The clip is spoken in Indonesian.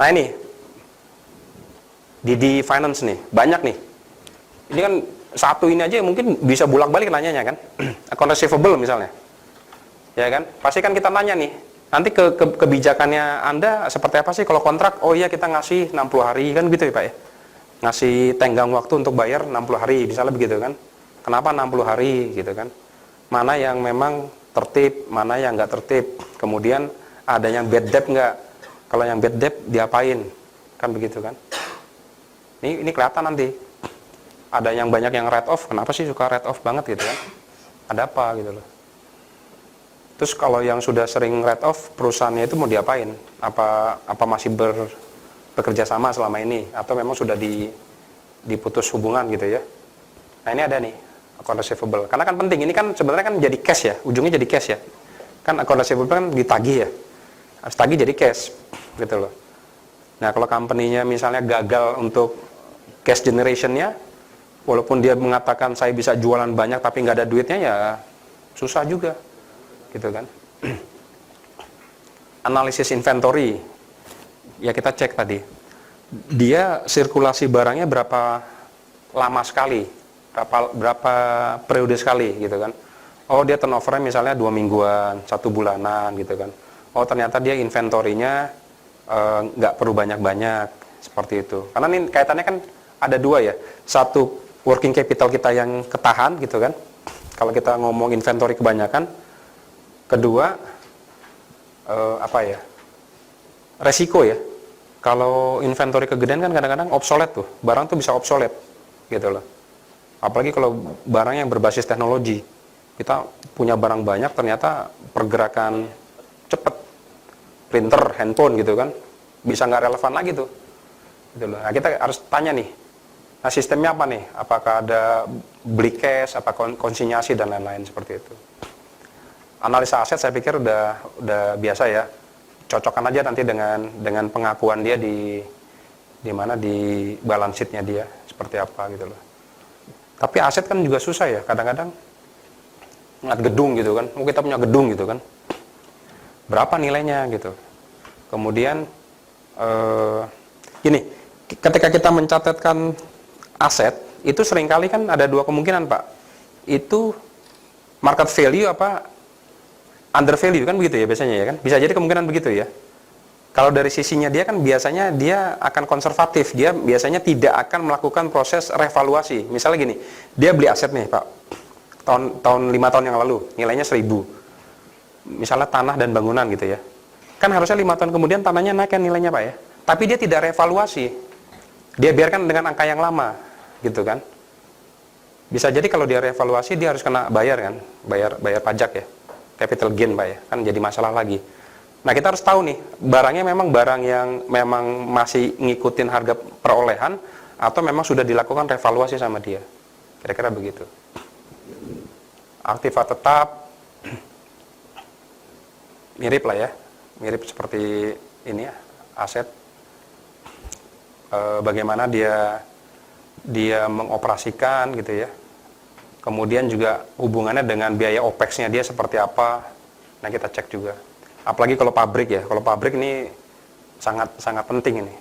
Nah ini, di finance nih, banyak nih. Ini kan satu ini aja mungkin bisa bolak-balik nanyanya kan. Account receivable misalnya. Ya kan? Pasti kan kita nanya nih, nanti kebijakannya Anda seperti apa sih kalau kontrak? Oh iya kita ngasih 60 hari kan gitu ya Pak ya. Ngasih tenggang waktu untuk bayar 60 hari, misalnya begitu kan. Kenapa 60 hari gitu kan? Mana yang memang tertib, mana yang nggak tertib. Kemudian ada yang bad debt nggak? Kalau yang bad debt diapain? Kan begitu kan? Ini kelihatan nanti. Ada yang banyak yang write off, kenapa sih suka write off banget gitu kan? Ada apa gitu loh. Terus kalau yang sudah sering write off, perusahaannya itu mau diapain? Apa masih bekerja sama selama ini? Atau memang sudah diputus hubungan gitu ya? Nah ini ada nih, account receivable. Karena kan penting, ini kan sebenarnya kan jadi cash ya, ujungnya jadi cash ya. Kan account receivable kan ditagih ya. Harus tagih jadi cash gitu loh. Nah kalau company-nya misalnya gagal untuk cash generation-nya, walaupun dia mengatakan saya bisa jualan banyak tapi nggak ada duitnya, ya susah juga gitu kan. Analisis inventory, ya kita cek tadi, dia sirkulasi barangnya berapa lama sekali, berapa periode sekali gitu kan. Oh dia turnovernya misalnya 2 mingguan, 1 bulanan gitu kan. Oh ternyata dia inventorinya nggak perlu banyak-banyak seperti itu. Karena ini kaitannya kan ada dua ya, satu working capital kita yang ketahan gitu kan, kalau kita ngomong inventory kebanyakan. Kedua resiko ya, kalau inventory kegedean kan kadang-kadang obsolete tuh, barang tuh bisa obsolete gitu loh. Apalagi kalau barang yang berbasis teknologi, kita punya barang banyak ternyata pergerakan cepet, printer, handphone gitu kan, bisa nggak relevan lagi tuh gitu loh. Nah kita harus tanya nih, nah sistemnya apa nih? Apakah ada beli cash, apa konsinyasi dan lain-lain seperti itu. Analisa aset saya pikir udah biasa ya. Cocokkan aja nanti dengan pengakuan dia di mana di balance sheet-nya dia seperti apa gitu loh. Tapi aset kan juga susah ya, kadang-kadang ngeliat gedung gitu kan. Oh kita punya gedung gitu kan. Berapa nilainya gitu. Kemudian gini, ketika kita mencatatkan aset, itu seringkali kan ada dua kemungkinan Pak. Itu market value apa under value kan begitu ya biasanya ya kan. Bisa jadi kemungkinan begitu ya. Kalau dari sisinya dia kan biasanya dia akan konservatif. Dia biasanya tidak akan melakukan proses revaluasi. Misalnya gini, dia beli aset nih Pak. Tahun 5 tahun yang lalu, nilainya 1.000. Misalnya tanah dan bangunan gitu ya. Kan harusnya 5 tahun kemudian tanahnya naik kan nilainya Pak ya. Tapi dia tidak revaluasi. Dia biarkan dengan angka yang lama. Gitu kan. Bisa jadi kalau dia revaluasi dia harus kena bayar kan, bayar pajak ya, capital gain Pak ya, kan jadi masalah lagi. Nah kita harus tahu nih, barangnya memang barang yang memang masih ngikutin harga perolehan atau memang sudah dilakukan revaluasi sama dia, kira-kira begitu. Aktiva tetap mirip lah ya, mirip seperti ini ya, aset. Bagaimana dia mengoperasikan gitu ya. Kemudian juga hubungannya dengan biaya OPEX-nya dia seperti apa. Nah kita cek juga. Apalagi kalau pabrik ya. Kalau pabrik ini sangat penting ini.